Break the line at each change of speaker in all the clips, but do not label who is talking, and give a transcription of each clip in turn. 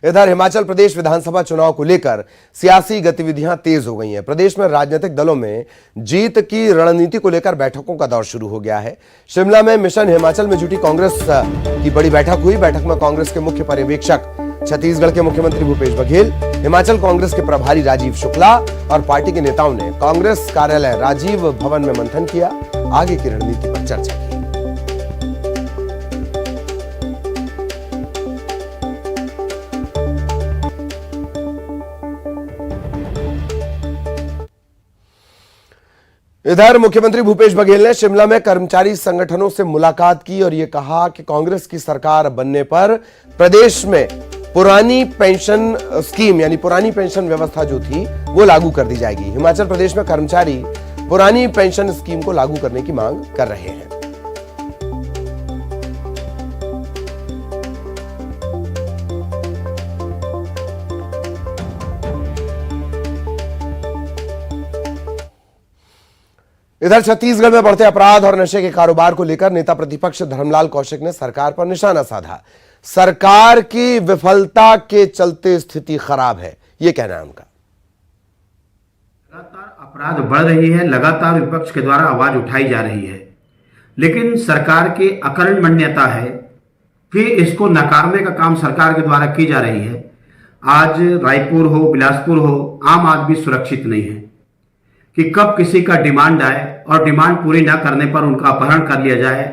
इधर हिमाचल प्रदेश विधानसभा चुनाव को लेकर सियासी गतिविधियां तेज हो गई हैं। प्रदेश में राजनीतिक दलों में जीत की रणनीति को लेकर बैठकों का दौर शुरू हो गया है। शिमला में मिशन हिमाचल में जुटी कांग्रेस की बड़ी बैठक हुई। बैठक में कांग्रेस के मुख्य पर्यवेक्षक, छत्तीसगढ़ के मुख्यमंत्री भूपेश बघेल, हिमाचल कांग्रेस के प्रभारी राजीव शुक्ला और पार्टी के नेताओं ने कांग्रेस कार्यालय राजीव भवन में मंथन किया। आगे की रणनीति पर चर्चा की। इधर मुख्यमंत्री भूपेश बघेल ने शिमला में कर्मचारी संगठनों से मुलाकात की और यह कहा कि कांग्रेस की सरकार बनने पर प्रदेश में पुरानी पेंशन स्कीम यानी पुरानी पेंशन व्यवस्था जो थी वो लागू कर दी जाएगी। हिमाचल प्रदेश में कर्मचारी पुरानी पेंशन स्कीम को लागू करने की मांग कर रहे हैं। इधर छत्तीसगढ़ में बढ़ते अपराध और नशे के कारोबार को लेकर नेता प्रतिपक्ष धर्मलाल कौशिक ने सरकार पर निशाना साधा। सरकार की विफलता के चलते स्थिति खराब है, यह कहना है उनका।
लगातार अपराध बढ़ रही है, लगातार विपक्ष के द्वारा आवाज उठाई जा रही है, लेकिन सरकार की अकर्मण्यता है कि इसको नकारने का काम सरकार के द्वारा की जा रही है। आज रायपुर हो, बिलासपुर हो, आम आदमी सुरक्षित नहीं है कि कब किसी का डिमांड आए और डिमांड पूरी ना करने पर उनका अपहरण कर लिया जाए।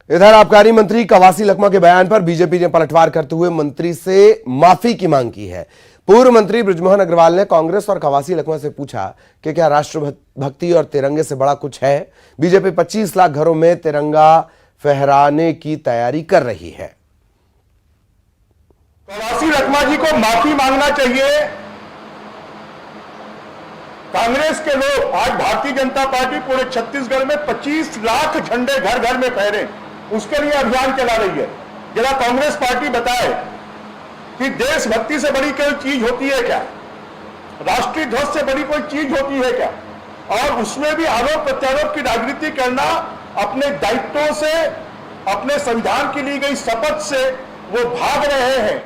इधर आबकारी मंत्री कवासी लखमा के बयान पर बीजेपी ने पलटवार करते हुए मंत्री से माफी की मांग की है। पूर्व मंत्री बृजमोहन अग्रवाल ने कांग्रेस और कवासी लखमा से पूछा कि क्या राष्ट्रभक्ति और तिरंगे से बड़ा कुछ है। बीजेपी 25 लाख घरों में तिरंगा फहराने की तैयारी कर रही है।
कवासी लखमा जी को माफी मांगना चाहिए। कांग्रेस के लोग आज भारतीय जनता पार्टी पूरे छत्तीसगढ़ में 25 लाख झंडे घर घर में फहरे, उसके लिए अभियान चला रही है। जरा कांग्रेस पार्टी बताए कि देशभक्ति से बड़ी कोई चीज होती है क्या? राष्ट्रीय ध्वज से बड़ी कोई चीज होती है क्या? और उसमें भी आरोप प्रत्यारोप की राजनीति करना, अपने दायित्वों से, अपने संविधान की ली गई शपथ से वो भाग रहे हैं।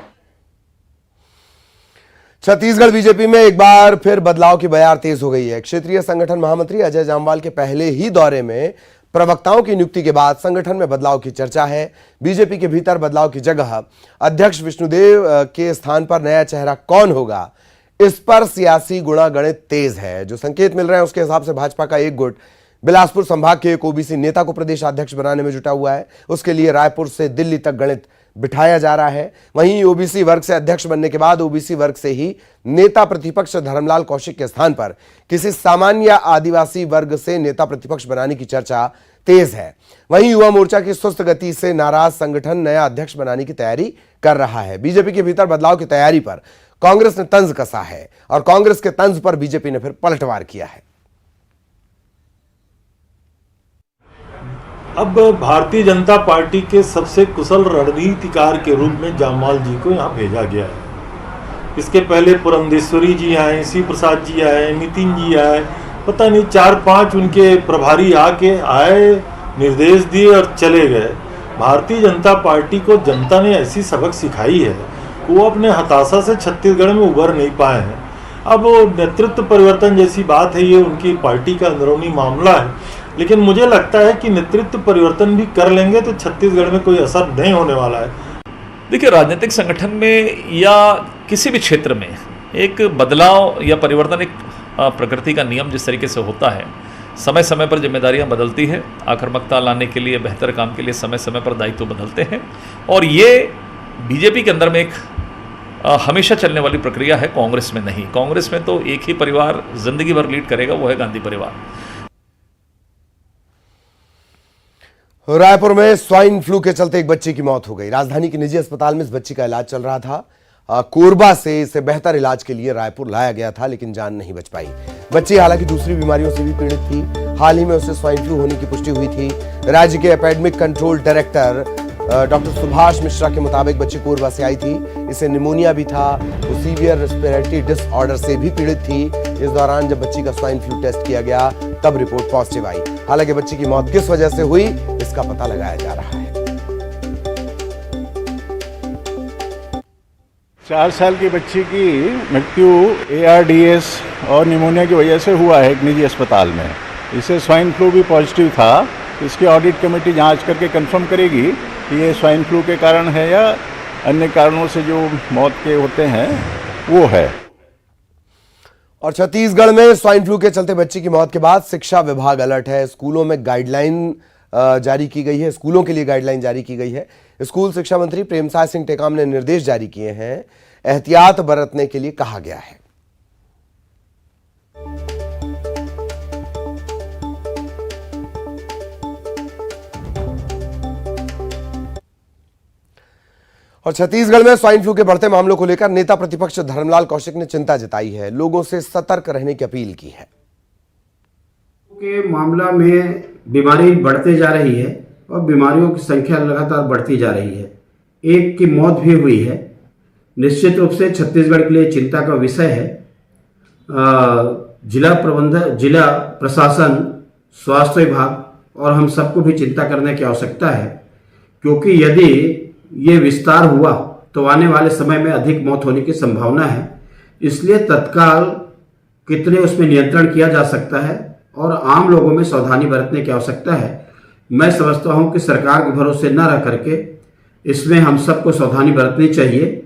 छत्तीसगढ़ बीजेपी में एक बार फिर बदलाव की बयार तेज हो गई है। क्षेत्रीय संगठन महामंत्री अजय जामवाल के पहले ही दौरे में प्रवक्ताओं की नियुक्ति के बाद संगठन में बदलाव की चर्चा है। बीजेपी के भीतर बदलाव की जगह अध्यक्ष विष्णुदेव के स्थान पर नया चेहरा कौन होगा, इस पर सियासी गुणागणित तेज है। जो संकेत मिल रहे हैं उसके हिसाब से भाजपा का एक गुट बिलासपुर संभाग के एक ओबीसी नेता को प्रदेश अध्यक्ष बनाने में जुटा हुआ है। उसके लिए रायपुर से दिल्ली तक गणित बिठाया जा रहा है। वहीं ओबीसी वर्ग से अध्यक्ष बनने के बाद ओबीसी वर्ग से ही नेता प्रतिपक्ष धर्मलाल कौशिक के स्थान पर किसी सामान्य आदिवासी वर्ग से नेता प्रतिपक्ष बनाने की चर्चा तेज है। वहीं युवा मोर्चा की सुस्त गति से नाराज संगठन नया अध्यक्ष बनाने की तैयारी कर रहा है। बीजेपी के भीतर बदलाव की तैयारी पर कांग्रेस ने तंज कसा है और कांग्रेस के तंज पर बीजेपी ने फिर पलटवार किया है।
अब भारतीय जनता पार्टी के सबसे कुशल रणनीतिकार के रूप में जामवाल जी को यहाँ भेजा गया है। इसके पहले पुरंदेश्वरी जी आए, शिव प्रसाद जी आए, नितिन जी आए, पता नहीं 4-5 उनके प्रभारी आए, निर्देश दिए और चले गए। भारतीय जनता पार्टी को जनता ने ऐसी सबक सिखाई है कि वो अपने हताशा से छत्तीसगढ़ में उभर नहीं पाए हैं। अब वो नेतृत्व परिवर्तन जैसी बात है, ये उनकी पार्टी का अंदरूनी मामला है, लेकिन मुझे लगता है कि नेतृत्व परिवर्तन भी कर लेंगे तो छत्तीसगढ़ में कोई असर नहीं होने वाला है।
देखिए, राजनीतिक संगठन में या किसी भी क्षेत्र में एक बदलाव या परिवर्तन एक प्रकृति का नियम जिस तरीके से होता है। समय समय पर जिम्मेदारियां बदलती है, आक्रामकता लाने के लिए, बेहतर काम के लिए समय समय पर दायित्व बदलते हैं और ये बीजेपी के अंदर में एक हमेशा चलने वाली प्रक्रिया है, कांग्रेस में नहीं। कांग्रेस में तो एक ही परिवार जिंदगी भर लीड करेगा, वो है गांधी परिवार।
रायपुर में स्वाइन फ्लू के चलते एक बच्चे की मौत हो गई। राजधानी के निजी अस्पताल में इस बच्ची का इलाज चल रहा था। कोरबा से इसे बेहतर इलाज के लिए रायपुर लाया गया था, लेकिन जान नहीं बच पाई। बच्ची हालांकि दूसरी बीमारियों से भी पीड़ित थी। हाल ही में उसे स्वाइन फ्लू होने की पुष्टि हुई थी। राज्य के epidemic control director doctor Subhash Mishra के मुताबिक बच्ची कोरबा से आई थी। इसे निमोनिया भी था। वो सीवियर रेस्पिरेटरी डिसऑर्डर से भी पीड़ित थी। इस दौरान जब बच्ची का स्वाइन फ्लू टेस्ट किया गया तब रिपोर्ट पॉजिटिव आई। हालांकि बच्ची की मौत किस वजह से हुई इसका पता लगाया जा रहा है।
4 साल की बच्ची की मृत्यु ARDS और निमोनिया की वजह से हुआ है एक निजी अस्पताल में। इसे स्वाइन फ्लू भी पॉजिटिव था। इसकी ऑडिट कमेटी जांच करके कंफर्म करेगी कि ये स्वाइन फ्लू के कारण है या अन्य कारणों से जो मौत के होते हैं वो है।
और छत्तीसगढ़ में स्वाइन फ्लू के चलते बच्ची की मौत के बाद शिक्षा विभाग अलर्ट है। स्कूलों में गाइडलाइन जारी की गई है। स्कूलों के लिए गाइडलाइन जारी की गई है। स्कूल शिक्षा मंत्री प्रेमसाय सिंह टेकाम ने निर्देश जारी किए हैं। एहतियात बरतने के लिए कहा गया है। और छत्तीसगढ़ में स्वाइन फ्लू के बढ़ते मामलों को लेकर नेता प्रतिपक्ष धर्मलाल कौशिक ने चिंता जताई है। लोगों से सतर्क रहने की अपील की है।
के मामला में बीमारी बढ़ते जा रही है और बीमारियों की संख्या लगातार बढ़ती जा रही है। एक की मौत भी हुई है। निश्चित रूप से छत्तीसगढ़ के लिए चिंता का विषय है। जिला प्रशासन, स्वास्थ्य विभाग और हम सबको भी चिंता करने की आवश्यकता है, क्योंकि यदि ये विस्तार हुआ तो आने वाले समय में अधिक मौत होने की संभावना है। इसलिए तत्काल कितने उसमें नियंत्रण किया जा सकता है और आम लोगों में सावधानी बरतने की आवश्यकता है। मैं समझता हूं कि सरकार के भरोसे न रह करके इसमें हम सबको सावधानी बरतनी चाहिए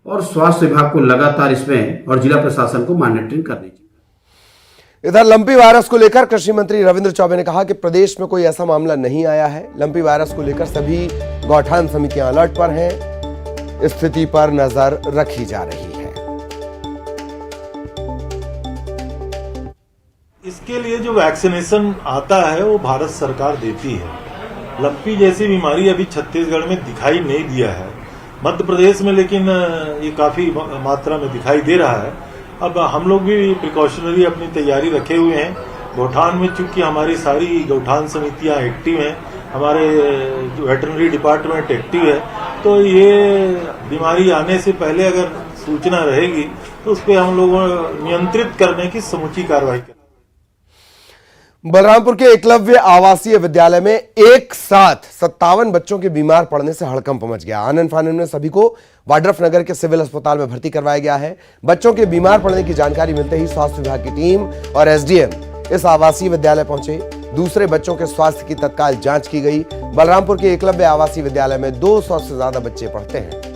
और स्वास्थ्य विभाग को लगातार इसमें और जिला प्रशासन को मॉनिटरिंग करनी चाहिए।
इधर लंपी वायरस को लेकर कृषि मंत्री रविंद्र चौबे ने कहा कि प्रदेश में कोई ऐसा मामला नहीं आया है। लंपी वायरस को लेकर सभी गौठान समितियां अलर्ट पर हैं। स्थिति पर नजर रखी जा रही है।
इसके लिए जो वैक्सीनेशन आता है वो भारत सरकार देती है। लंपी जैसी बीमारी अभी छत्तीसगढ़ में दिखाई नहीं दिया है। मध्य प्रदेश में लेकिन ये काफी मात्रा में दिखाई दे रहा है। अब हम लोग भी प्रिकॉशनरी अपनी तैयारी रखे हुए हैं। गौठान में चूंकि हमारी सारी गौठान समितियां एक्टिव हैं, हमारे जो वेटरनरी डिपार्टमेंट एक्टिव है, तो ये बीमारी आने से पहले अगर सूचना रहेगी तो उस पर हम लोगों नियंत्रित करने की समुची कार्रवाई करें।
बलरामपुर के एकलव्य आवासीय विद्यालय में एक साथ 57 बच्चों के बीमार पड़ने से हड़कंप मच गया। आनन फानन में सभी को वाड्रफ नगर के सिविल अस्पताल में भर्ती करवाया गया है। बच्चों के बीमार पड़ने की जानकारी मिलते ही स्वास्थ्य विभाग की टीम और SDM इस आवासीय विद्यालय पहुंचे। दूसरे बच्चों के स्वास्थ्य की तत्काल जांच की गई। बलरामपुर के एकलव्य आवासीय विद्यालय में 200 से ज्यादा बच्चे पढ़ते हैं।